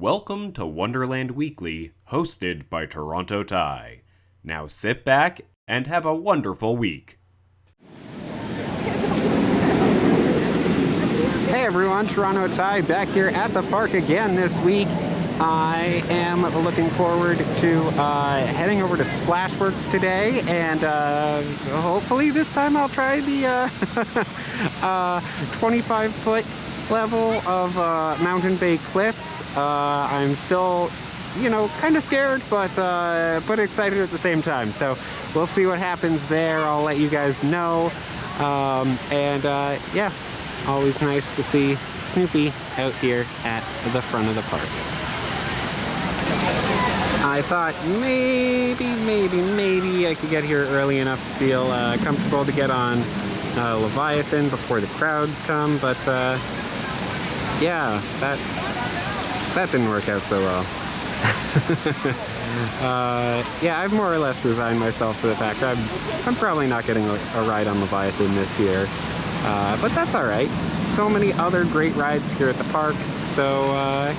Welcome to Wonderland Weekly, hosted by Toronto Ty. Now sit back and have a wonderful week. Hey everyone, Toronto Ty back here at the park again this week. I am looking forward to heading over to Splashworks today, and hopefully this time I'll try the 25-foot level of Mountain Bay Cliffs. I'm still, kind of scared, but excited at the same time. So we'll see what happens there. I'll let you guys know. Yeah, always nice to see Snoopy out here at the front of the park. I thought maybe I could get here early enough to feel comfortable to get on Leviathan before the crowds come, but yeah, that didn't work out so well. Yeah, I've more or less resigned myself to the fact I'm probably not getting a ride on Leviathan this year, but that's all right. So many other great rides here at the park, so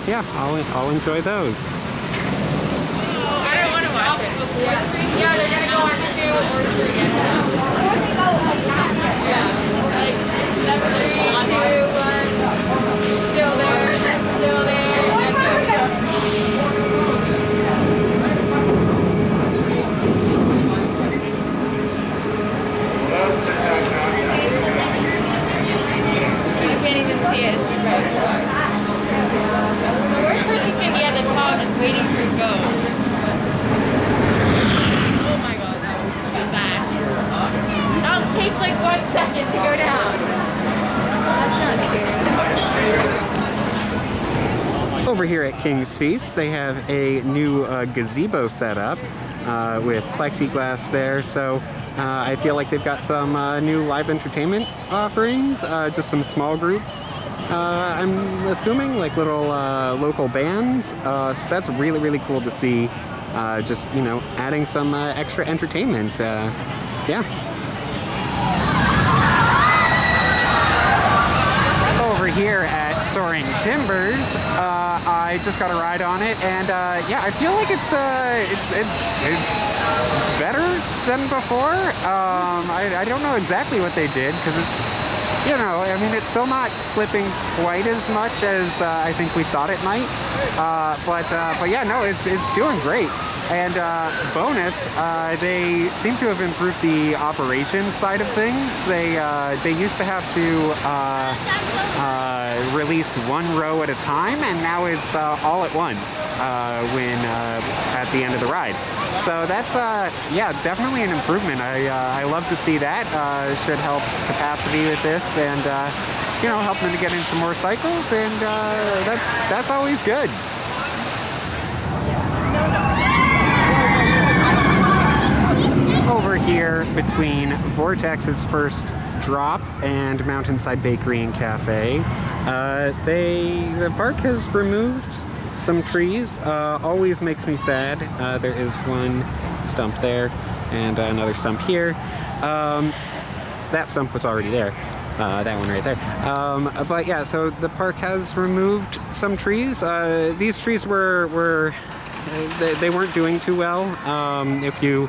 yeah, I'll enjoy those. I don't want to watch it. Yeah, they're gonna go on 2 or 3. Yeah, like number 3, 2, 1, still there, and go. I can't even see it. It's too bright. The worst person's gonna be at the top, just waiting for it to go. It takes like 1 second to go down. That's not scary. Over here at King's Feast, they have a new gazebo set up with plexiglass there, so I feel like they've got some new live entertainment offerings, just some small groups. I'm assuming like little local bands, so that's really, really cool to see. Just, adding some extra entertainment. Yeah. Over here at Soaring Timbers, I just got a ride on it, and yeah, I feel like it's better than before. I don't know exactly what they did, because it's, it's still not flipping quite as much as I think we thought it might. But yeah, no, it's doing great. And bonus, they seem to have improved the operations side of things. They used to have to release 1 row at a time, and now it's all at once when at the end of the ride. So that's yeah, definitely an improvement. I love to see that. Should help capacity with this, and help them to get in some more cycles, and that's always good. Over here between Vortex's first drop and Mountainside Bakery and Cafe, the park has removed some trees. Always makes me sad. There is one stump there and another stump here. That stump was already there. That one right there. But yeah, so the park has removed some trees. These trees were they weren't doing too well. If you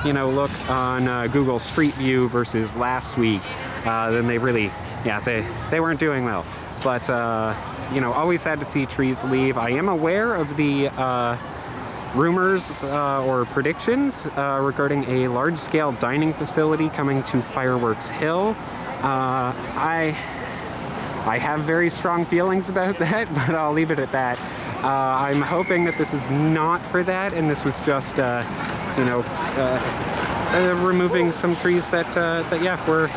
look on Google Street View versus last week, then they really, yeah, they weren't doing well. But, always sad to see trees leave. I am aware of the rumors or predictions regarding a large-scale dining facility coming to Fireworks Hill. I have very strong feelings about that, but I'll leave it at that. I'm hoping that this is not for that, and this was just, removing some trees that yeah, were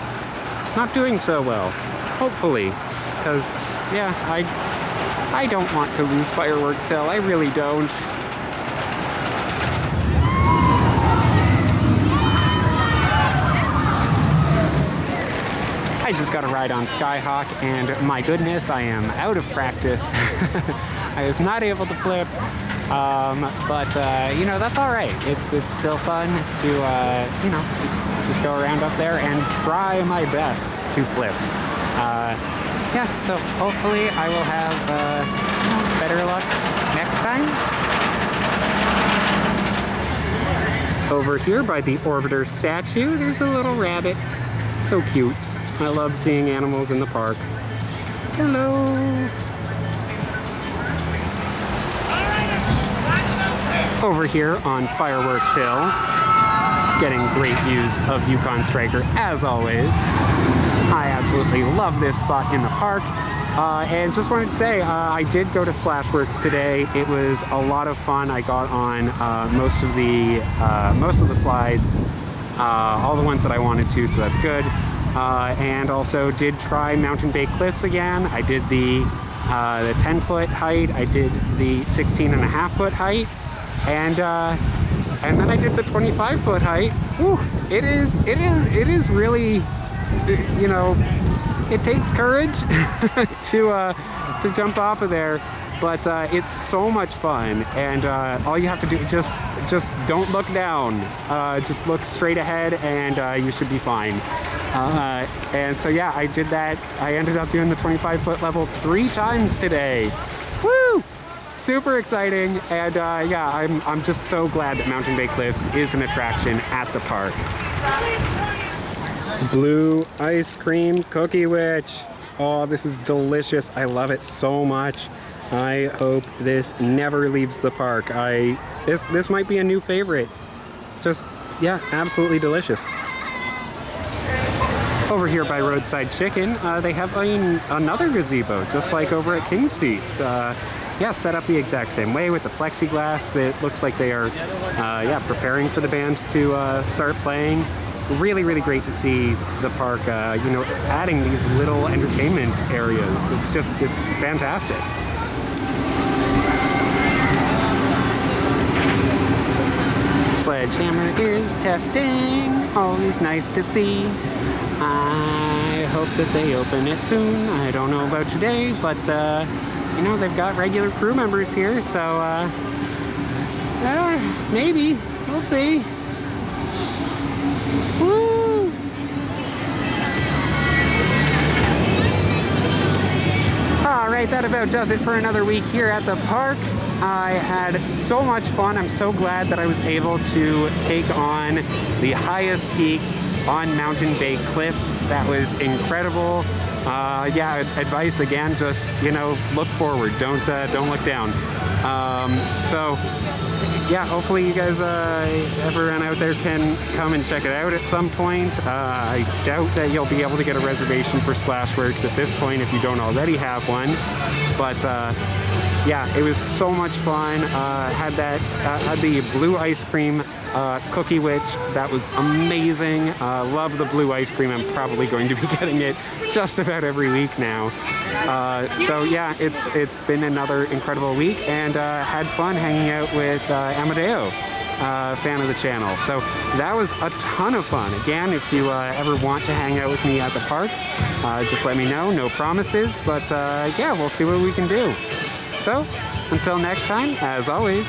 not doing so well. Hopefully, because yeah, I don't want to lose Fireworks Hill. I really don't. I just got a ride on Skyhawk, and my goodness, I am out of practice. I was not able to flip, but that's all right. It's still fun to just go around up there and try my best to flip. Yeah, so hopefully I will have better luck next Over here by the Orbiter statue, there's a little rabbit. So cute. I love seeing animals in the park. Hello. Over here on Fireworks Hill, getting great views of Yukon Striker as always. I absolutely love this spot in the park. And just wanted to say, I did go to Splashworks today. It was a lot of fun. I got on most of the slides, all the ones that I wanted to, so that's good. And also did try Mountain Bay Cliffs again. I did the 10-foot height. I did the 16.5-foot height, and then I did the 25-foot height. Whew, it is really, you know, it takes courage to jump off of there, but it's so much fun. And all you have to do is just don't look down. Just look straight ahead, and you should be fine. And so yeah, I did that. I ended up doing the 25-foot level 3 times today. Woo! Super exciting, and yeah, I'm just so glad that Mountain Bay Cliffs is an attraction at the park. Blue ice cream cookiewich. Oh, this is delicious. I love it so much. I hope this never leaves the park. This might be a new favorite. Just, yeah, absolutely delicious. Over here by Roadside Chicken, they have another gazebo, just like over at King's Feast. Yeah, set up the exact same way with the plexiglass that looks like they are, yeah, preparing for the band to start playing. Really, really great to see the park, you know, adding these little entertainment areas. It's fantastic. Sledgehammer is testing, always nice to see. I hope that they open it soon. I don't know about today, but you know, they've got regular crew members here, so maybe. We'll see. Woo! Alright, that about does it for another week here at the park. I had so much fun. I'm so glad that I was able to take on the highest peak on Mountain Bay Cliffs. That was incredible. Yeah, advice again, just, you know, look forward, don't look down. So yeah, hopefully you guys everyone out there can come and check it out at some point. I doubt that you'll be able to get a reservation for Splashworks at this point if you don't already have one, but yeah, it was so much fun. Had the blue ice cream cookiewich. That was amazing. Love the blue ice cream. I'm probably going to be getting it just about every week now. So yeah, it's been another incredible week, and had fun hanging out with Amadeo, fan of the channel. So that was a ton of fun. Again, if you ever want to hang out with me at the park, just let me know. No promises, but yeah, we'll see what we can do. So, until next time, as always,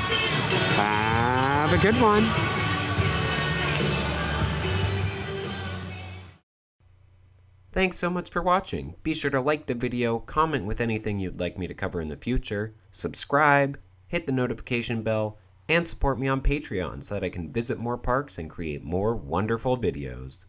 have a good one. Thanks so much for watching. Be sure to like the video, comment with anything you'd like me to cover in the future, subscribe, hit the notification bell, and support me on Patreon so that I can visit more parks and create more wonderful videos.